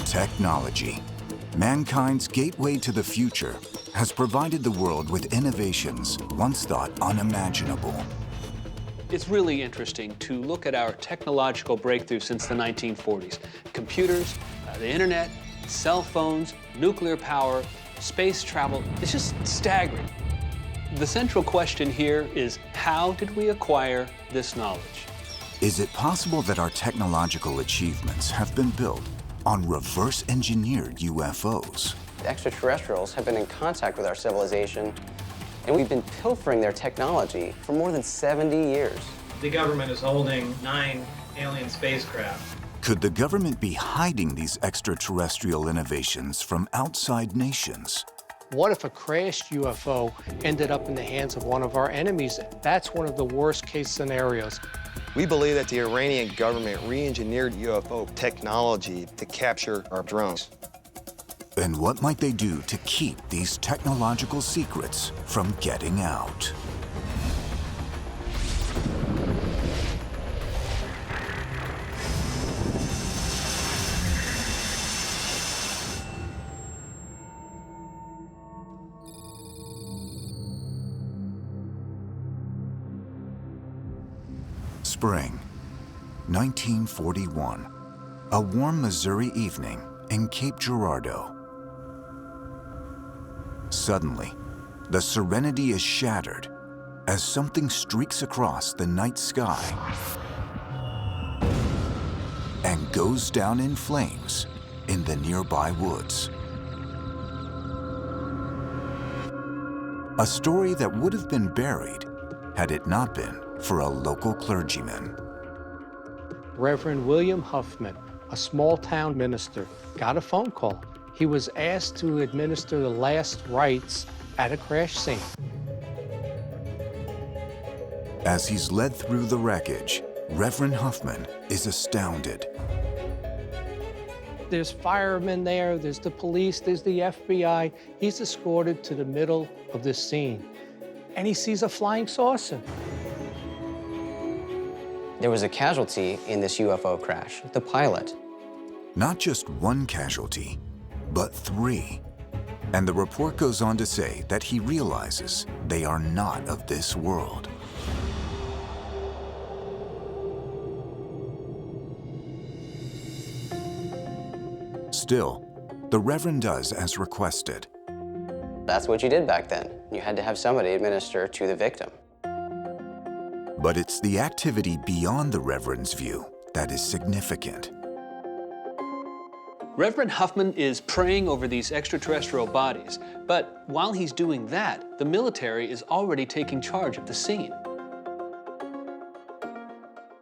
Technology, mankind's gateway to the future, has provided the world with innovations once thought unimaginable. It's really interesting to look at our technological breakthrough since the 1940s. Computers, the internet, cell phones, nuclear power, space travel, it's just staggering. The central question here is, how did we acquire this knowledge? Is it possible that our technological achievements have been built on reverse-engineered UFOs? Extraterrestrials have been in contact with our civilization, and we've been pilfering their technology for more than 70 years. The government is holding 9 alien spacecraft. Could the government be hiding these extraterrestrial innovations from outside nations? What if a crashed UFO ended up in the hands of one of our enemies? That's one of the worst-case scenarios. We believe that the Iranian government re-engineered UFO technology to capture our drones. And what might they do to keep these technological secrets from getting out? Spring, 1941, a warm Missouri evening in Cape Girardeau. Suddenly, the serenity is shattered as something streaks across the night sky and goes down in flames in the nearby woods. A story that would have been buried had it not been for a local clergyman. Reverend William Huffman, a small-town minister, got a phone call. He was asked to administer the last rites at a crash scene. As he's led through the wreckage, Reverend Huffman is astounded. There's firemen there, there's the police, there's the FBI. He's escorted to the middle of this scene, and he sees a flying saucer. There was a casualty in this UFO crash, the pilot. Not just one casualty, but 3. And the report goes on to say that he realizes they are not of this world. Still, the Reverend does as requested. That's what you did back then. You had to have somebody administer to the victim. But it's the activity beyond the Reverend's view that is significant. Reverend Huffman is praying over these extraterrestrial bodies, but while he's doing that, the military is already taking charge of the scene.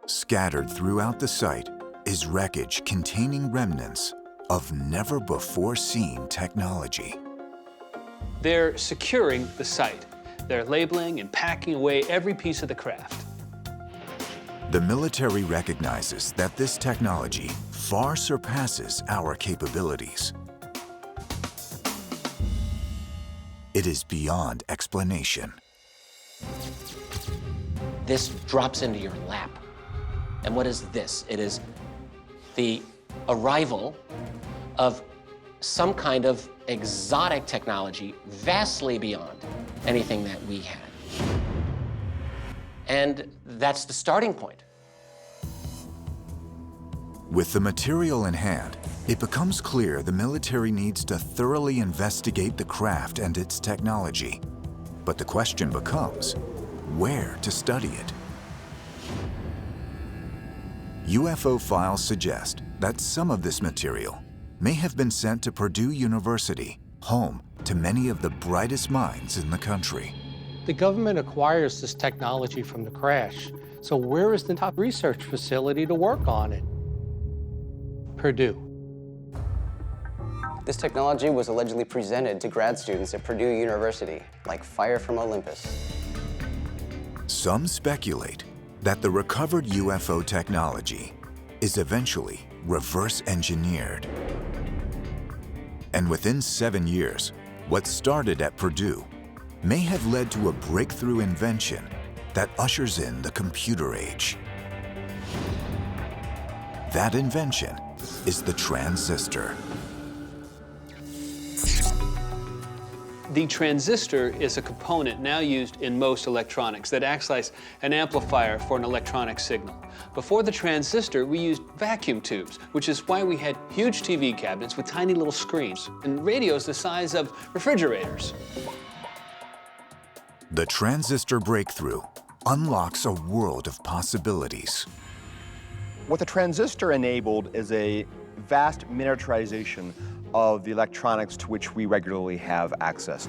Scattered throughout the site is wreckage containing remnants of never-before-seen technology. They're securing the site. They're labeling and packing away every piece of the craft. The military recognizes that this technology far surpasses our capabilities. It is beyond explanation. This drops into your lap. And what is this? It is the arrival of some kind of exotic technology vastly beyond anything that we had. And that's the starting point. With the material in hand, it becomes clear the military needs to thoroughly investigate the craft and its technology. But the question becomes, where to study it? UFO files suggest that some of this material may have been sent to Purdue University, home to many of the brightest minds in the country. The government acquires this technology from the crash. So where is the top research facility to work on it? Purdue. This technology was allegedly presented to grad students at Purdue University, like fire from Olympus. Some speculate that the recovered UFO technology is eventually reverse-engineered. And within 7 years, what started at Purdue may have led to a breakthrough invention that ushers in the computer age. That invention is the transistor. The transistor is a component now used in most electronics that acts like an amplifier for an electronic signal. Before the transistor, we used vacuum tubes, which is why we had huge TV cabinets with tiny little screens and radios the size of refrigerators. The transistor breakthrough unlocks a world of possibilities. What the transistor enabled is a vast miniaturization of the electronics to which we regularly have access.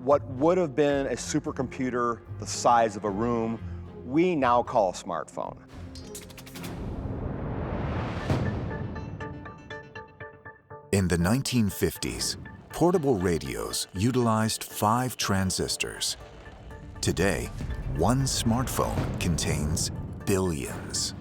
What would have been a supercomputer the size of a room, we now call a smartphone. In the 1950s, portable radios utilized 5 transistors. Today, one smartphone contains billions.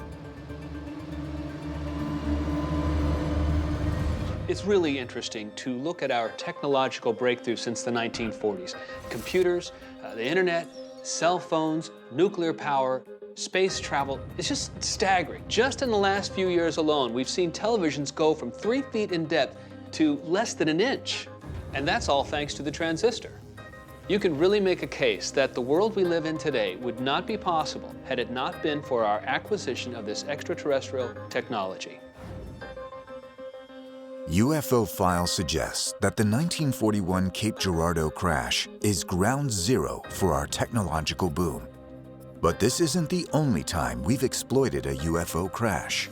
It's really interesting to look at our technological breakthrough since the 1940s. Computers, the internet, cell phones, nuclear power, space travel. It's just staggering. Just in the last few years alone, we've seen televisions go from 3 feet in depth to less than an inch. And that's all thanks to the transistor. You can really make a case that the world we live in today would not be possible had it not been for our acquisition of this extraterrestrial technology. UFO files suggest that the 1941 Cape Girardeau crash is ground zero for our technological boom. But this isn't the only time we've exploited a UFO crash.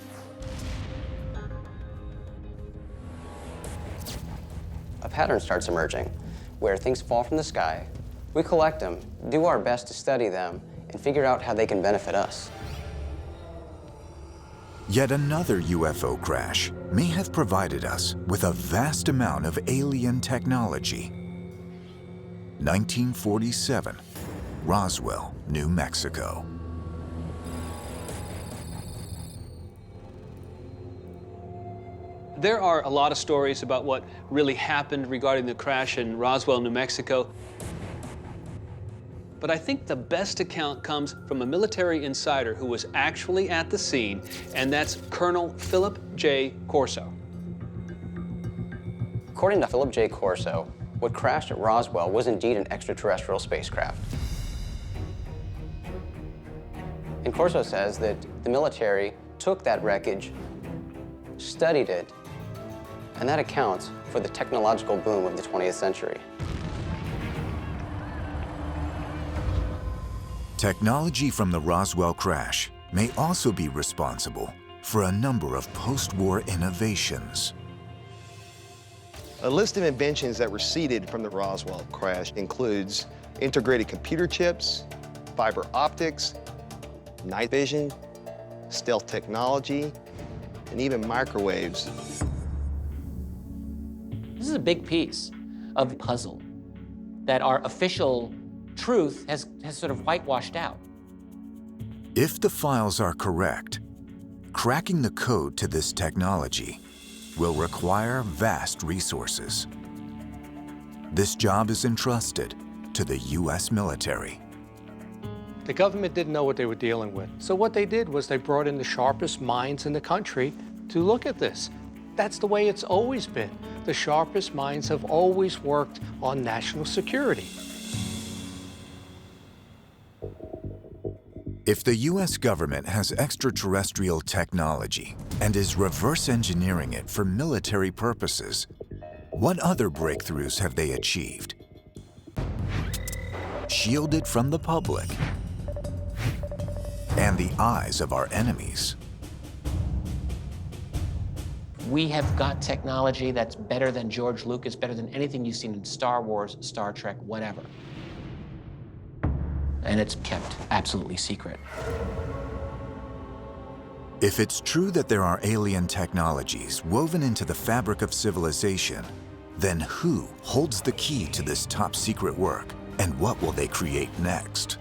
A pattern starts emerging where things fall from the sky. We collect them, do our best to study them, and figure out how they can benefit us. Yet another UFO crash may have provided us with a vast amount of alien technology. 1947, Roswell, New Mexico. There are a lot of stories about what really happened regarding the crash in Roswell, New Mexico. But I think the best account comes from a military insider who was actually at the scene, and that's Colonel Philip J. Corso. According to Philip J. Corso, what crashed at Roswell was indeed an extraterrestrial spacecraft. And Corso says that the military took that wreckage, studied it, and that accounts for the technological boom of the 20th century. Technology from the Roswell crash may also be responsible for a number of post-war innovations. A list of inventions that were seeded from the Roswell crash includes integrated computer chips, fiber optics, night vision, stealth technology, and even microwaves. This is a big piece of the puzzle that our official truth has sort of whitewashed out. If the files are correct, cracking the code to this technology will require vast resources. This job is entrusted to the U.S. military. The government didn't know what they were dealing with. So what they did was they brought in the sharpest minds in the country to look at this. That's the way it's always been. The sharpest minds have always worked on national security. If the U.S. government has extraterrestrial technology and is reverse engineering it for military purposes, what other breakthroughs have they achieved? Shielded from the public and the eyes of our enemies. We have got technology that's better than George Lucas, better than anything you've seen in Star Wars, Star Trek, whatever. And it's kept absolutely secret. If it's true that there are alien technologies woven into the fabric of civilization, then who holds the key to this top secret work, and what will they create next?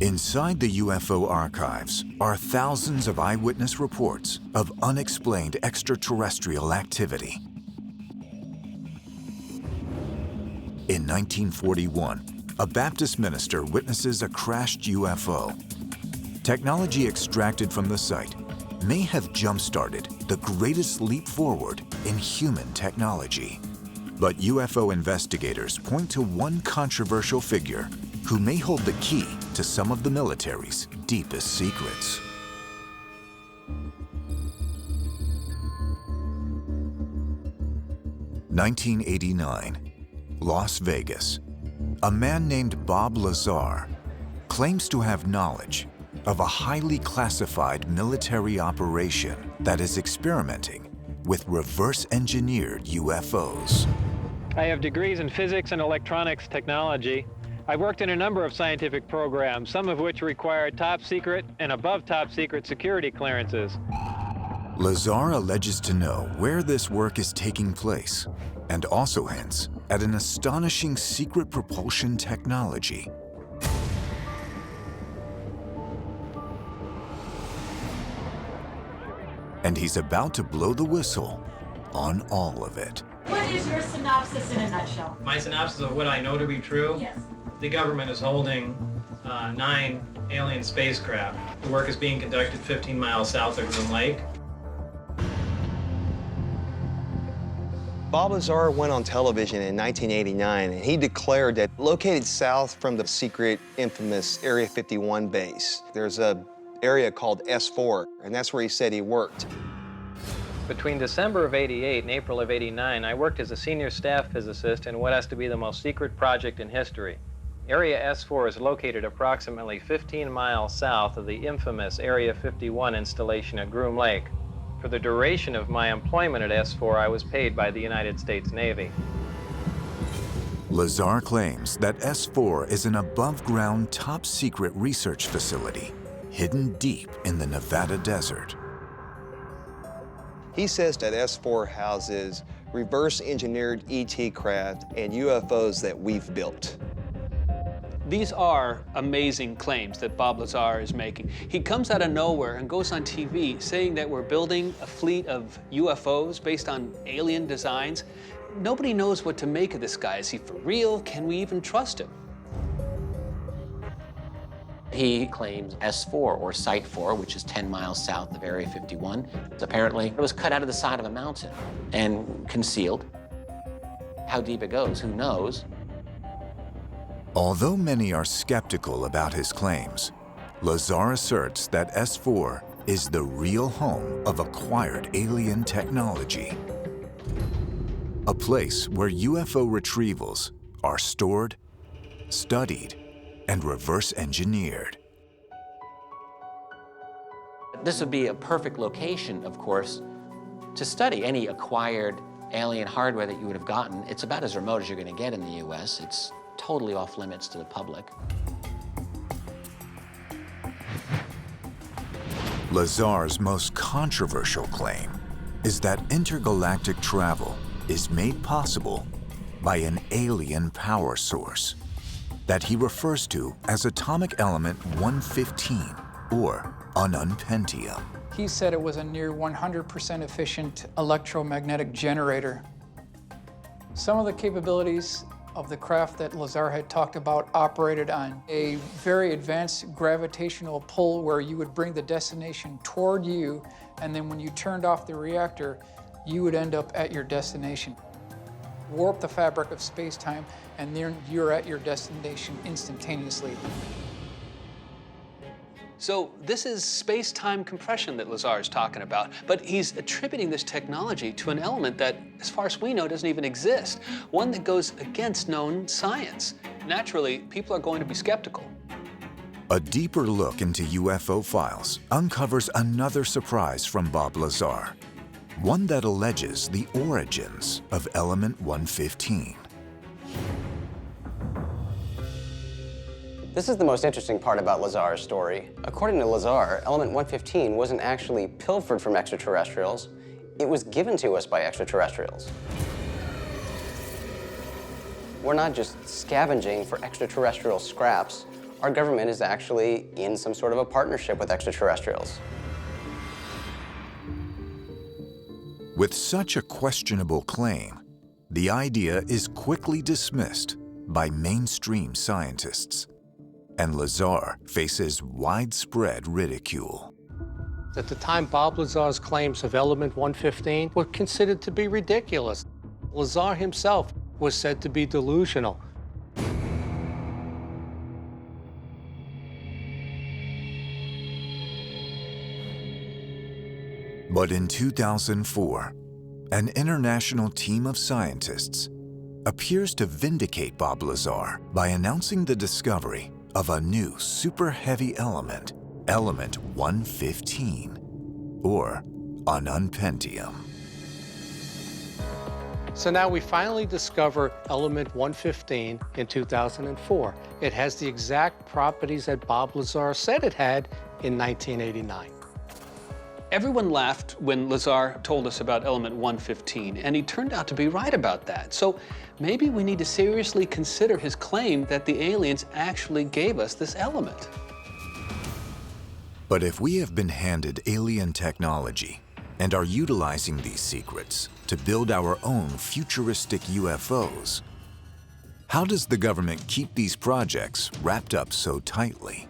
Inside the UFO archives are thousands of eyewitness reports of unexplained extraterrestrial activity. In 1941, a Baptist minister witnesses a crashed UFO. Technology extracted from the site may have jump-started the greatest leap forward in human technology. But UFO investigators point to one controversial figure who may hold the key to some of the military's deepest secrets. (1989), Las Vegas. A man named Bob Lazar claims to have knowledge of a highly classified military operation that is experimenting with reverse-engineered UFOs. I have degrees in physics and electronics technology. I've worked in a number of scientific programs, some of which require top secret and above top secret security clearances. Lazar alleges to know where this work is taking place and also hints at an astonishing secret propulsion technology. And he's about to blow the whistle on all of it. What is your synopsis in a nutshell? My synopsis of what I know to be true? Yes. The government is holding 9 alien spacecraft. The work is being conducted 15 miles south of Groom Lake. Bob Lazar went on television in 1989, and he declared that located south from the secret, infamous Area 51 base, there's an area called S4, and that's where he said he worked. Between December of '88 and April of '89, I worked as a senior staff physicist in what has to be the most secret project in history. Area S4 is located approximately 15 miles south of the infamous Area 51 installation at Groom Lake. For the duration of my employment at S4, I was paid by the United States Navy. Lazar claims that S4 is an above-ground top-secret research facility hidden deep in the Nevada desert. He says that S4 houses reverse-engineered ET craft and UFOs that we've built. These are amazing claims that Bob Lazar is making. He comes out of nowhere and goes on TV saying that we're building a fleet of UFOs based on alien designs. Nobody knows what to make of this guy. Is he for real? Can we even trust him? He claims S4, or Site 4, which is 10 miles south of Area 51. Apparently, it was cut out of the side of a mountain and concealed. How deep it goes, who knows? Although many are skeptical about his claims, Lazar asserts that S4 is the real home of acquired alien technology. A place where UFO retrievals are stored, studied, and reverse-engineered. This would be a perfect location, of course, to study any acquired alien hardware that you would have gotten. It's about as remote as you're going to get in the US. It's totally off limits to the public. Lazar's most controversial claim is that intergalactic travel is made possible by an alien power source that he refers to as atomic element 115, or ununpentium. He said it was a near 100% efficient electromagnetic generator. Some of the capabilities of the craft that Lazar had talked about operated on a very advanced gravitational pull where you would bring the destination toward you, and then when you turned off the reactor, you would end up at your destination. Warp the fabric of space-time, and then you're at your destination instantaneously. So this is space-time compression that Lazar is talking about, but he's attributing this technology to an element that, as far as we know, doesn't even exist, one that goes against known science. Naturally, people are going to be skeptical. A deeper look into UFO files uncovers another surprise from Bob Lazar, one that alleges the origins of element 115. This is the most interesting part about Lazar's story. According to Lazar, element 115 wasn't actually pilfered from extraterrestrials. It was given to us by extraterrestrials. We're not just scavenging for extraterrestrial scraps. Our government is actually in some sort of a partnership with extraterrestrials. With such a questionable claim, the idea is quickly dismissed by mainstream scientists, and Lazar faces widespread ridicule. At the time, Bob Lazar's claims of element 115 were considered to be ridiculous. Lazar himself was said to be delusional. But in 2004, an international team of scientists appears to vindicate Bob Lazar by announcing the discovery of a new super heavy element, element 115, or an unpentium. So now we finally discover element 115 in 2004. It has the exact properties that Bob Lazar said it had in 1989. Everyone laughed when Lazar told us about element 115, and he turned out to be right about that. So maybe we need to seriously consider his claim that the aliens actually gave us this element. But if we have been handed alien technology and are utilizing these secrets to build our own futuristic UFOs, how does the government keep these projects wrapped up so tightly?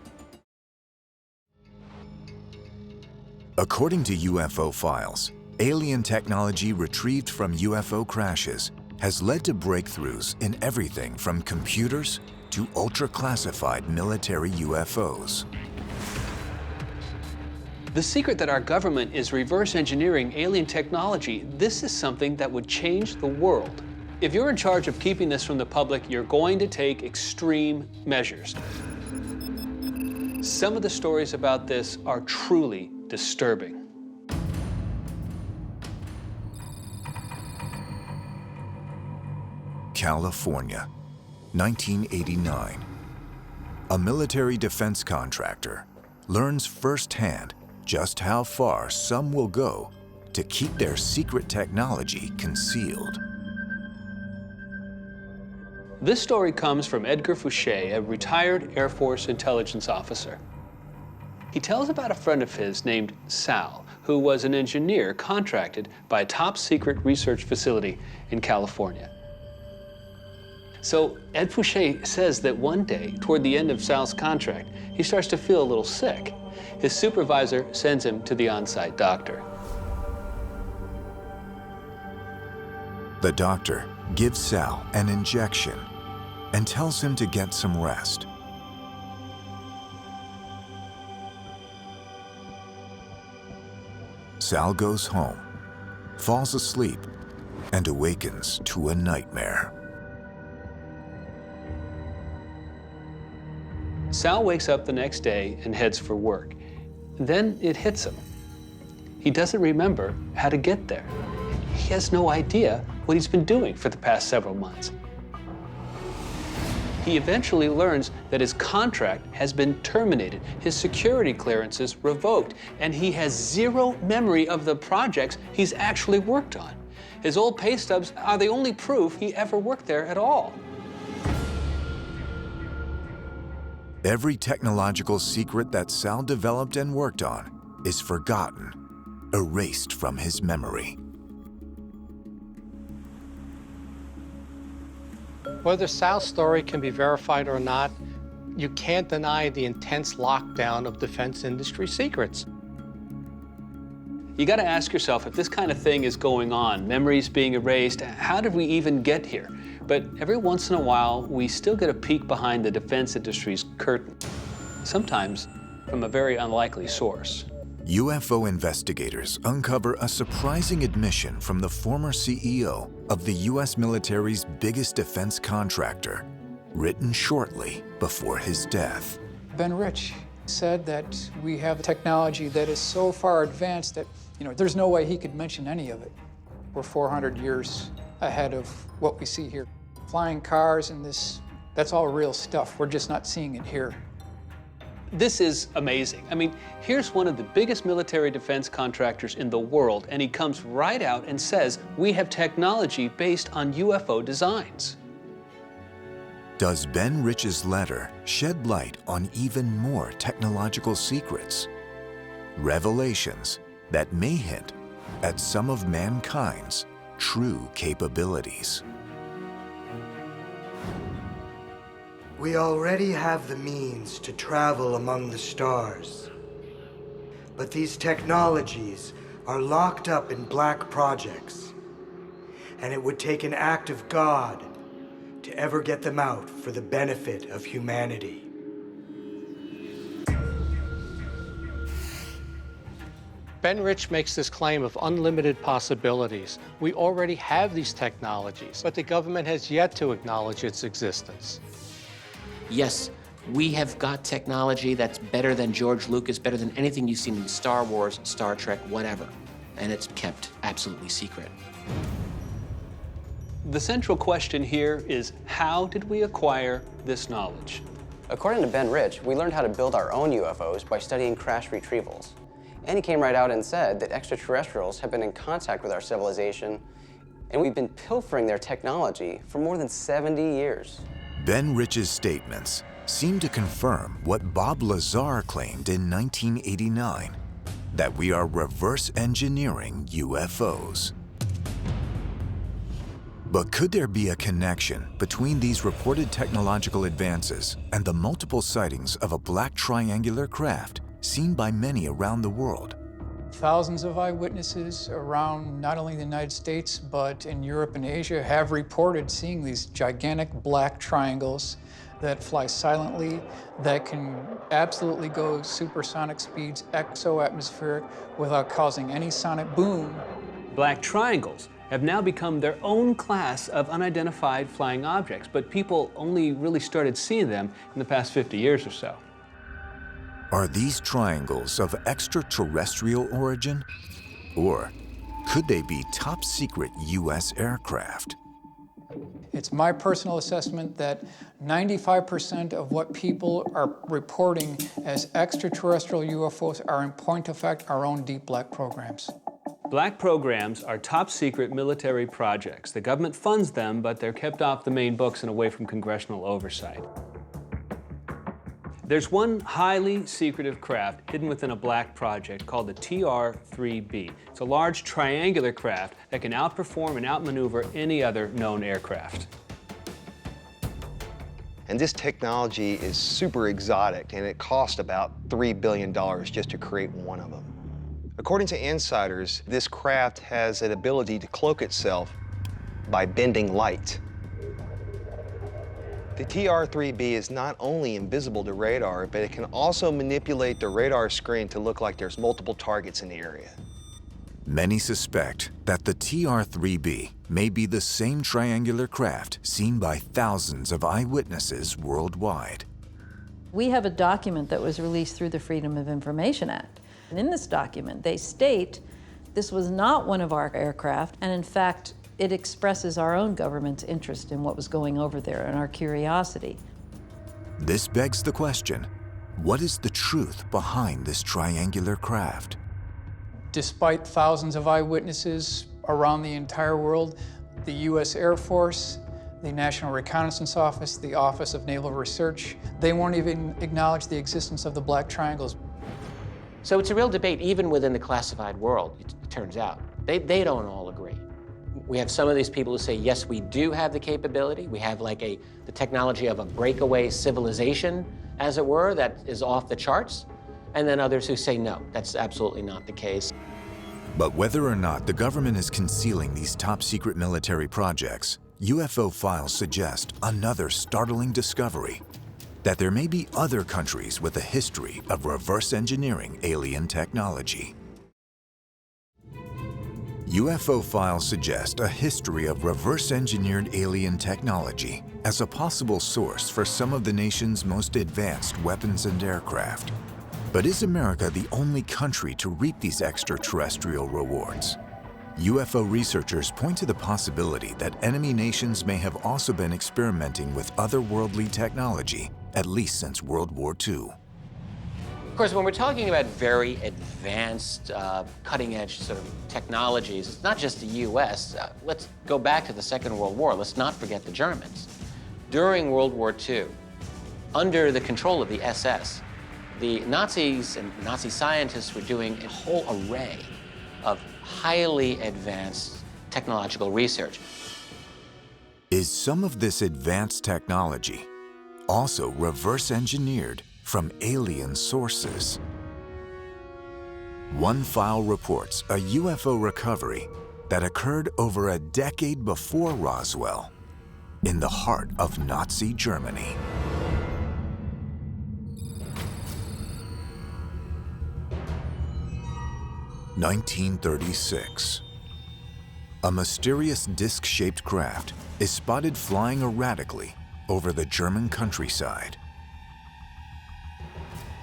According to UFO files, alien technology retrieved from UFO crashes has led to breakthroughs in everything from computers to ultra-classified military UFOs. The secret that our government is reverse engineering alien technology, this is something that would change the world. If you're in charge of keeping this from the public, you're going to take extreme measures. Some of the stories about this are truly disturbing. California, 1989. A military defense contractor learns firsthand just how far some will go to keep their secret technology concealed. This story comes from Edgar Fouché, a retired Air Force intelligence officer. He tells about a friend of his named Sal, who was an engineer contracted by a top-secret research facility in California. So Ed Fouché says that one day, toward the end of Sal's contract, he starts to feel a little sick. His supervisor sends him to the on-site doctor. The doctor gives Sal an injection and tells him to get some rest. Sal goes home, falls asleep, and awakens to a nightmare. Sal wakes up the next day and heads for work. Then it hits him. He doesn't remember how to get there. He has no idea what he's been doing for the past several months. He eventually learns that his contract has been terminated, his security clearances revoked, and he has zero memory of the projects he's actually worked on. His old pay stubs are the only proof he ever worked there at all. Every technological secret that Sal developed and worked on is forgotten, erased from his memory. Whether Sal's story can be verified or not, you can't deny the intense lockdown of defense industry secrets. You got to ask yourself, if this kind of thing is going on, memories being erased, how did we even get here? But every once in a while, we still get a peek behind the defense industry's curtain, sometimes from a very unlikely source. UFO investigators uncover a surprising admission from the former CEO of the U.S. military's biggest defense contractor, written shortly before his death. Ben Rich said that we have technology that is so far advanced that, there's no way he could mention any of it. We're 400 years ahead of what we see here. Flying cars and that's all real stuff. We're just not seeing it here. This is amazing. I mean, here's one of the biggest military defense contractors in the world, and he comes right out and says, we have technology based on UFO designs. Does Ben Rich's letter shed light on even more technological secrets? Revelations that may hint at some of mankind's true capabilities. We already have the means to travel among the stars. But these technologies are locked up in black projects. And it would take an act of God to ever get them out for the benefit of humanity. Ben Rich makes this claim of unlimited possibilities. We already have these technologies, but the government has yet to acknowledge its existence. Yes, we have got technology that's better than George Lucas, better than anything you've seen in Star Wars, Star Trek, whatever. And it's kept absolutely secret. The central question here is, how did we acquire this knowledge? According to Ben Rich, we learned how to build our own UFOs by studying crash retrievals. And he came right out and said that extraterrestrials have been in contact with our civilization, and we've been pilfering their technology for more than 70 years. Ben Rich's statements seem to confirm what Bob Lazar claimed in 1989, that we are reverse engineering UFOs. But could there be a connection between these reported technological advances and the multiple sightings of a black triangular craft seen by many around the world? Thousands of eyewitnesses around not only the United States, but in Europe and Asia have reported seeing these gigantic black triangles that fly silently, that can absolutely go supersonic speeds, exo-atmospheric, without causing any sonic boom. Black triangles have now become their own class of unidentified flying objects, but people only really started seeing them in the past 50 years or so. Are these triangles of extraterrestrial origin? Or could they be top-secret U.S. aircraft? It's my personal assessment that 95% of what people are reporting as extraterrestrial UFOs are, in point of fact, our own deep black programs. Black programs are top-secret military projects. The government funds them, but they're kept off the main books and away from congressional oversight. There's one highly secretive craft hidden within a black project called the TR-3B. It's a large triangular craft that can outperform and outmaneuver any other known aircraft. And this technology is super exotic, and it cost about $3 billion just to create one of them. According to insiders, this craft has an ability to cloak itself by bending light. The TR-3B is not only invisible to radar, but it can also manipulate the radar screen to look like there's multiple targets in the area. Many suspect that the TR-3B may be the same triangular craft seen by thousands of eyewitnesses worldwide. We have a document that was released through the Freedom of Information Act. And in this document, they state this was not one of our aircraft, and in fact, it expresses our own government's interest in what was going over there and our curiosity. This begs the question, what is the truth behind this triangular craft? Despite thousands of eyewitnesses around the entire world, the U.S. Air Force, the National Reconnaissance Office, the Office of Naval Research, they won't even acknowledge the existence of the black triangles. So it's a real debate, even within the classified world, it turns out. They don't all agree. We have some of these people who say, yes, we do have the capability. We have like the technology of a breakaway civilization, as it were, that is off the charts. And then others who say, no, that's absolutely not the case. But whether or not the government is concealing these top-secret military projects, UFO files suggest another startling discovery, that there may be other countries with a history of reverse engineering alien technology. UFO files suggest a history of reverse-engineered alien technology as a possible source for some of the nation's most advanced weapons and aircraft. But is America the only country to reap these extraterrestrial rewards? UFO researchers point to the possibility that enemy nations may have also been experimenting with otherworldly technology, at least since World War II. Of course, when we're talking about very advanced, cutting-edge sort of technologies, it's not just the U.S. Let's go back to the Second World War. Let's not forget the Germans. During World War II, under the control of the SS, the Nazis and Nazi scientists were doing a whole array of highly advanced technological research. Is some of this advanced technology also reverse engineered from alien sources. One file reports a UFO recovery that occurred over a decade before Roswell, in the heart of Nazi Germany. (1936). A mysterious disc-shaped craft is spotted flying erratically over the German countryside.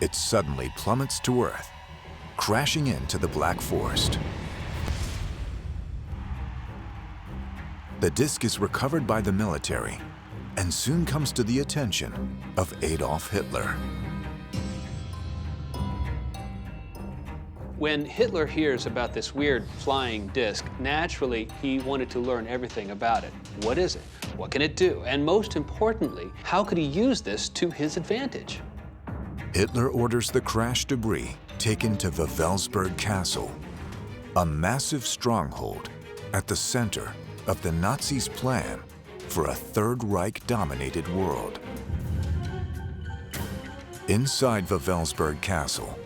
It suddenly plummets to Earth, crashing into the Black Forest. The disc is recovered by the military and soon comes to the attention of Adolf Hitler. When Hitler hears about this weird flying disc, naturally he wanted to learn everything about it. What is it? What can it do? And most importantly, how could he use this to his advantage? Hitler orders the crash debris taken to Wewelsburg Castle, a massive stronghold at the center of the Nazis' plan for a Third Reich-dominated world. Inside Wewelsburg Castle,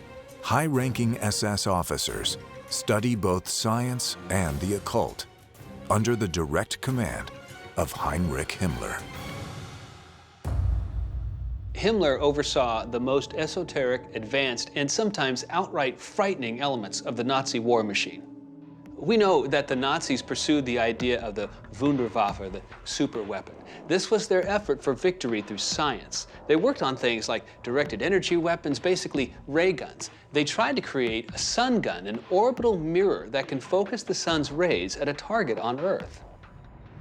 high-ranking SS officers study both science and the occult under the direct command of Heinrich Himmler. Himmler oversaw the most esoteric, advanced, and sometimes outright frightening elements of the Nazi war machine. We know that the Nazis pursued the idea of the Wunderwaffe, the super weapon. This was their effort for victory through science. They worked on things like directed energy weapons, basically ray guns. They tried to create a sun gun, an orbital mirror that can focus the sun's rays at a target on Earth.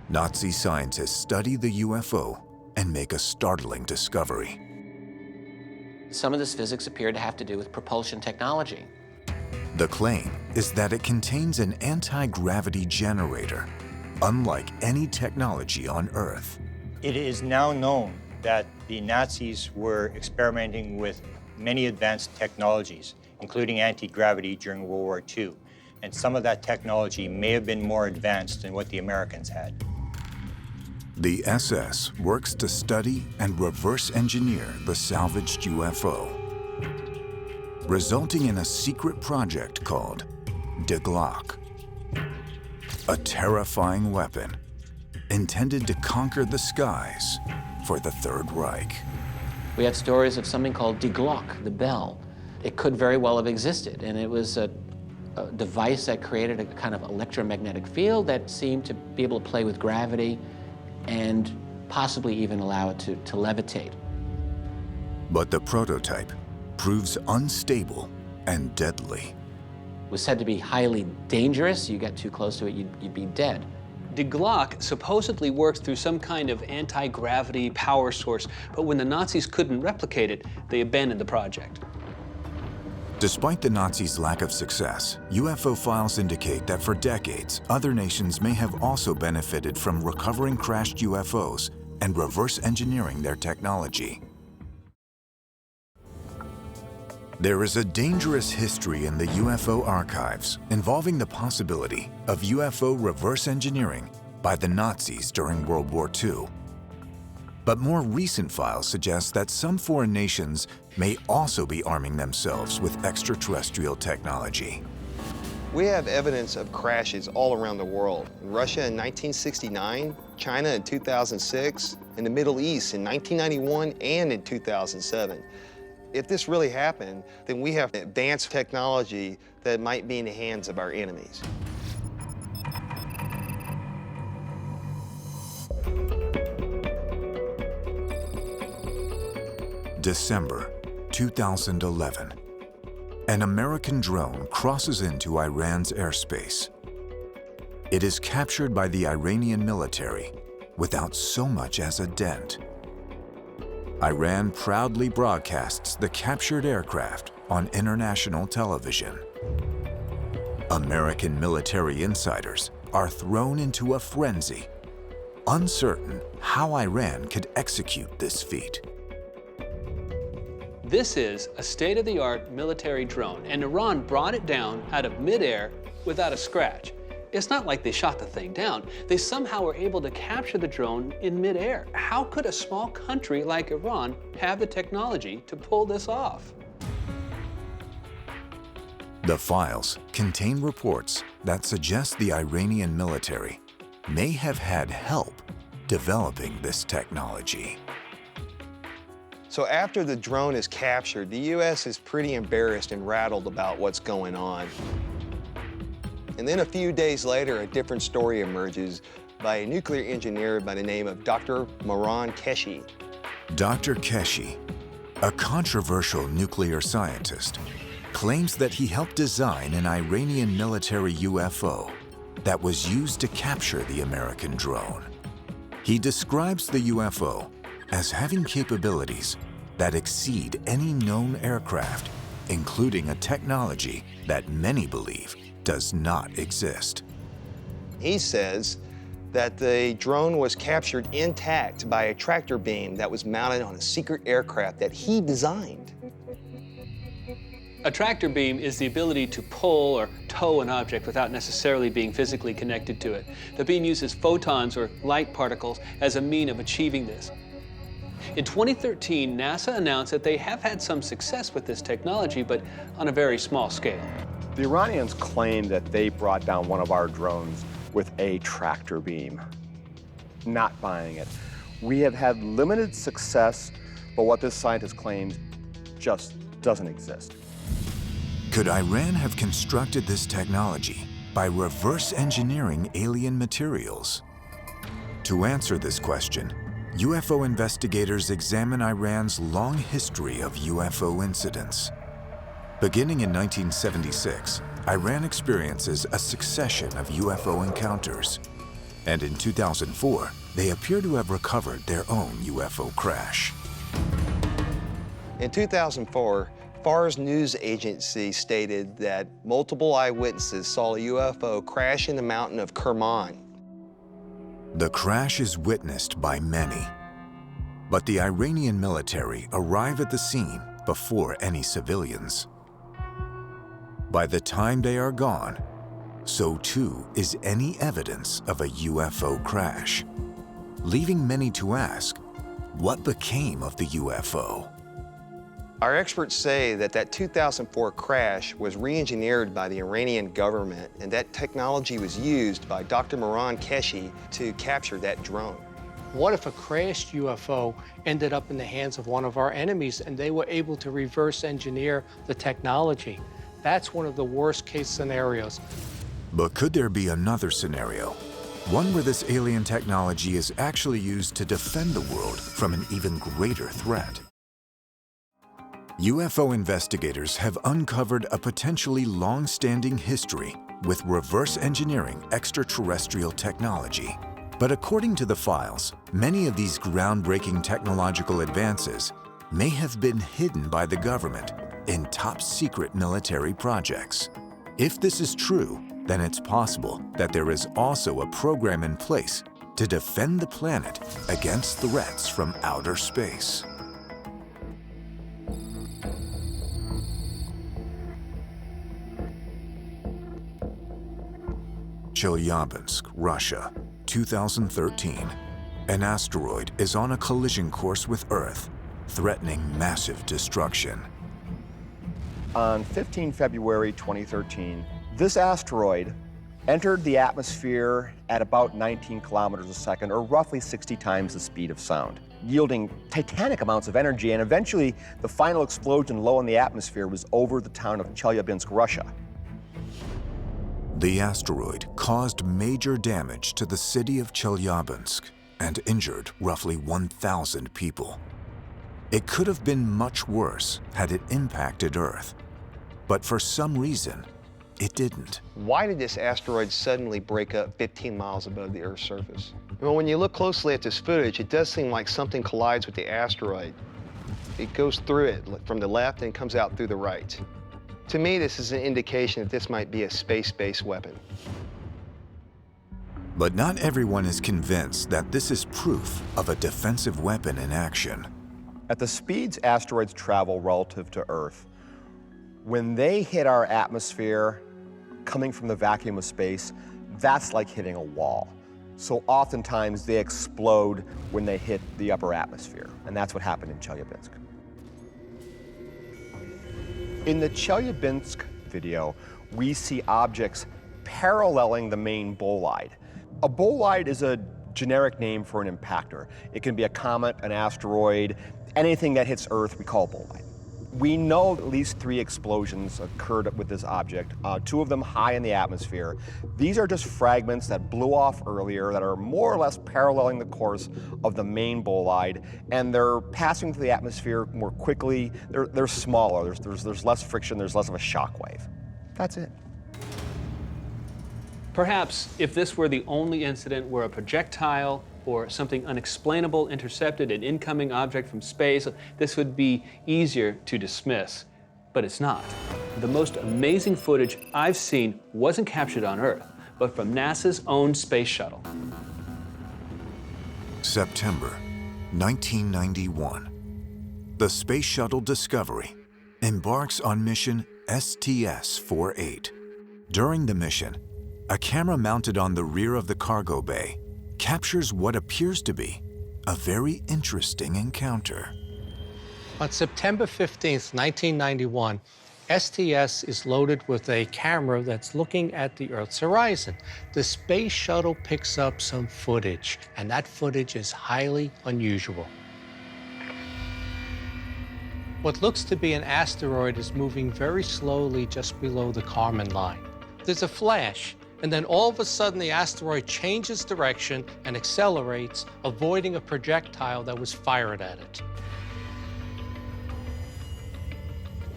Nazi scientists study the UFO and make a startling discovery. Some of this physics appeared to have to do with propulsion technology. The claim is that it contains an anti-gravity generator, unlike any technology on Earth. It is now known that the Nazis were experimenting with many advanced technologies, including anti-gravity during World War II. And some of that technology may have been more advanced than what the Americans had. The SS works to study and reverse engineer the salvaged UFO, resulting in a secret project called Die Glock, a terrifying weapon intended to conquer the skies for the Third Reich. We have stories of something called Die Glock, the bell. It could very well have existed, and it was a device that created a kind of electromagnetic field that seemed to be able to play with gravity and possibly even allow it to levitate. But the prototype proves unstable and deadly. It was said to be highly dangerous. You get too close to it, you'd be dead. Die Glock supposedly works through some kind of anti-gravity power source, but when the Nazis couldn't replicate it, they abandoned the project. Despite the Nazis' lack of success, UFO files indicate that for decades, other nations may have also benefited from recovering crashed UFOs and reverse engineering their technology. There is a dangerous history in the UFO archives involving the possibility of UFO reverse engineering by the Nazis during World War II. But more recent files suggest that some foreign nations may also be arming themselves with extraterrestrial technology. We have evidence of crashes all around the world. In Russia in 1969, China in 2006, in the Middle East in 1991 and in 2007. If this really happened, then we have advanced technology that might be in the hands of our enemies. December 2011. An American drone crosses into Iran's airspace. It is captured by the Iranian military without so much as a dent. Iran proudly broadcasts the captured aircraft on international television. American military insiders are thrown into a frenzy, uncertain how Iran could execute this feat. This is a state-of-the-art military drone, and Iran brought it down out of midair without a scratch. It's not like they shot the thing down. They somehow were able to capture the drone in midair. How could a small country like Iran have the technology to pull this off? The files contain reports that suggest the Iranian military may have had help developing this technology. So after the drone is captured, the U.S. is pretty embarrassed and rattled about what's going on. And then a few days later, a different story emerges by a nuclear engineer by the name of Dr. Mehran Keshi. Dr. Keshi, a controversial nuclear scientist, claims that he helped design an Iranian military UFO that was used to capture the American drone. He describes the UFO as having capabilities that exceed any known aircraft, including a technology that many believe does not exist. He says that the drone was captured intact by a tractor beam that was mounted on a secret aircraft that he designed. A tractor beam is the ability to pull or tow an object without necessarily being physically connected to it. The beam uses photons or light particles as a mean of achieving this. In 2013, NASA announced that they have had some success with this technology, but on a very small scale. The Iranians claim that they brought down one of our drones with a tractor beam. Not buying it. We have had limited success, but what this scientist claims just doesn't exist. Could Iran have constructed this technology by reverse engineering alien materials? To answer this question, UFO investigators examine Iran's long history of UFO incidents. Beginning in 1976, Iran experiences a succession of UFO encounters. And in 2004, they appear to have recovered their own UFO crash. In 2004, Fars News Agency stated that multiple eyewitnesses saw a UFO crash in the mountain of Kerman. The crash is witnessed by many, but the Iranian military arrive at the scene before any civilians. By the time they are gone, so too is any evidence of a UFO crash, leaving many to ask, what became of the UFO? Our experts say that that 2004 crash was re-engineered by the Iranian government, and that technology was used by Dr. Mehran Keshi to capture that drone. What if a crashed UFO ended up in the hands of one of our enemies and they were able to reverse engineer the technology? That's one of the worst case scenarios. But could there be another scenario? One where this alien technology is actually used to defend the world from an even greater threat. UFO investigators have uncovered a potentially long-standing history with reverse engineering extraterrestrial technology. But according to the files, many of these groundbreaking technological advances may have been hidden by the government in top-secret military projects. If this is true, then it's possible that there is also a program in place to defend the planet against threats from outer space. Chelyabinsk, Russia, 2013. An asteroid is on a collision course with Earth, threatening massive destruction. On 15 February 2013, this asteroid entered the atmosphere at about 19 kilometers a second, or roughly 60 times the speed of sound, yielding titanic amounts of energy, and eventually the final explosion low in the atmosphere was over the town of Chelyabinsk, Russia. The asteroid caused major damage to the city of Chelyabinsk and injured roughly 1,000 people. It could have been much worse had it impacted Earth, but for some reason, it didn't. Why did this asteroid suddenly break up 15 miles above the Earth's surface? Well, when you look closely at this footage, it does seem like something collides with the asteroid. It goes through it from the left and comes out through the right. To me, this is an indication that this might be a space-based weapon. But not everyone is convinced that this is proof of a defensive weapon in action. At the speeds asteroids travel relative to Earth, when they hit our atmosphere coming from the vacuum of space, that's like hitting a wall. So oftentimes they explode when they hit the upper atmosphere, and that's what happened in Chelyabinsk. In the Chelyabinsk video, we see objects paralleling the main bolide. A bolide is a generic name for an impactor. It can be a comet, an asteroid, anything that hits Earth, we call a bolide. We know at least 3 explosions occurred with this object, 2 of them high in the atmosphere. These are just fragments that blew off earlier that are more or less paralleling the course of the main bolide, and they're passing through the atmosphere more quickly. They're smaller, there's less friction, there's less of a shock wave. That's it. Perhaps if this were the only incident where a projectile or something unexplainable intercepted an incoming object from space, this would be easier to dismiss. But it's not. The most amazing footage I've seen wasn't captured on Earth, but from NASA's own space shuttle. September 1991. The Space Shuttle Discovery embarks on mission STS-48. During the mission, a camera mounted on the rear of the cargo bay captures what appears to be a very interesting encounter. On September 15th, 1991, STS is loaded with a camera that's looking at the Earth's horizon. The space shuttle picks up some footage, and that footage is highly unusual. What looks to be an asteroid is moving very slowly just below the Kármán line. There's a flash, and then all of a sudden the asteroid changes direction and accelerates, avoiding a projectile that was fired at it.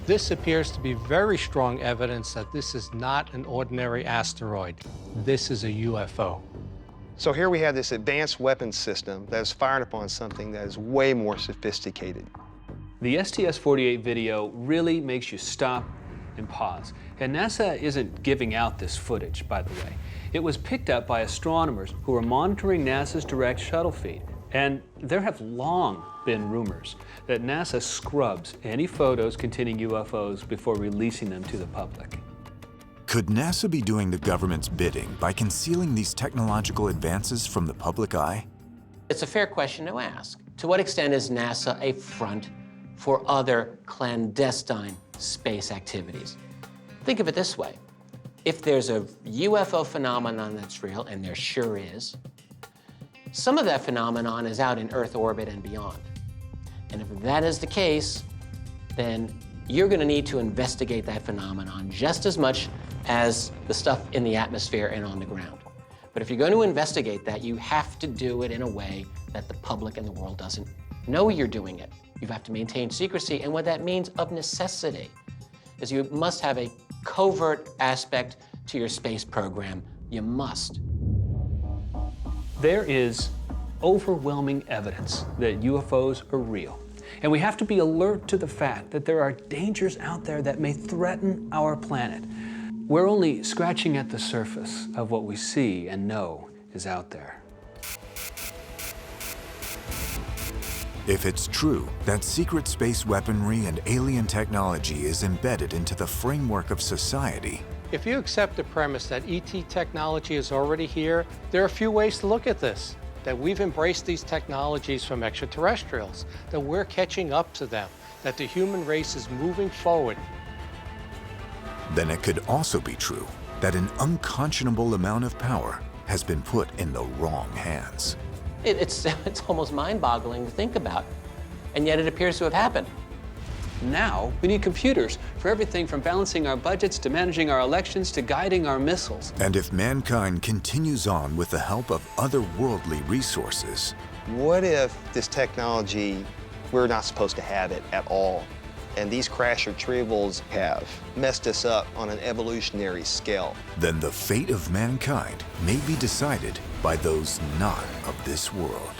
This appears to be very strong evidence that this is not an ordinary asteroid. This is a UFO. So here we have this advanced weapons system that is firing upon something that is way more sophisticated. The STS-48 video really makes you stop and pause. And NASA isn't giving out this footage, by the way. It was picked up by astronomers who were monitoring NASA's direct shuttle feed. And there have long been rumors that NASA scrubs any photos containing UFOs before releasing them to the public. Could NASA be doing the government's bidding by concealing these technological advances from the public eye? It's a fair question to ask. To what extent is NASA a front for other clandestine space activities? Think of it this way. If there's a UFO phenomenon that's real, and there sure is, some of that phenomenon is out in Earth orbit and beyond. And if that is the case, then you're going to need to investigate that phenomenon just as much as the stuff in the atmosphere and on the ground. But if you're going to investigate that, you have to do it in a way that the public and the world doesn't know you're doing it. You have to maintain secrecy, and what that means of necessity is you must have a covert aspect to your space program. You must. There is overwhelming evidence that UFOs are real. And we have to be alert to the fact that there are dangers out there that may threaten our planet. We're only scratching at the surface of what we see and know is out there. If it's true that secret space weaponry and alien technology is embedded into the framework of society, If you accept the premise that ET technology is already here, there are a few ways to look at this. That we've embraced these technologies from extraterrestrials, that we're catching up to them, that the human race is moving forward. then it could also be true that an unconscionable amount of power has been put in the wrong hands. It's almost mind-boggling to think about, and yet it appears to have happened. Now, we need computers for everything from balancing our budgets to managing our elections to guiding our missiles. And if mankind continues on with the help of otherworldly resources, What if this technology, we're not supposed to have it at all? And these crash retrievals have messed us up on an evolutionary scale. then the fate of mankind may be decided by those not of this world.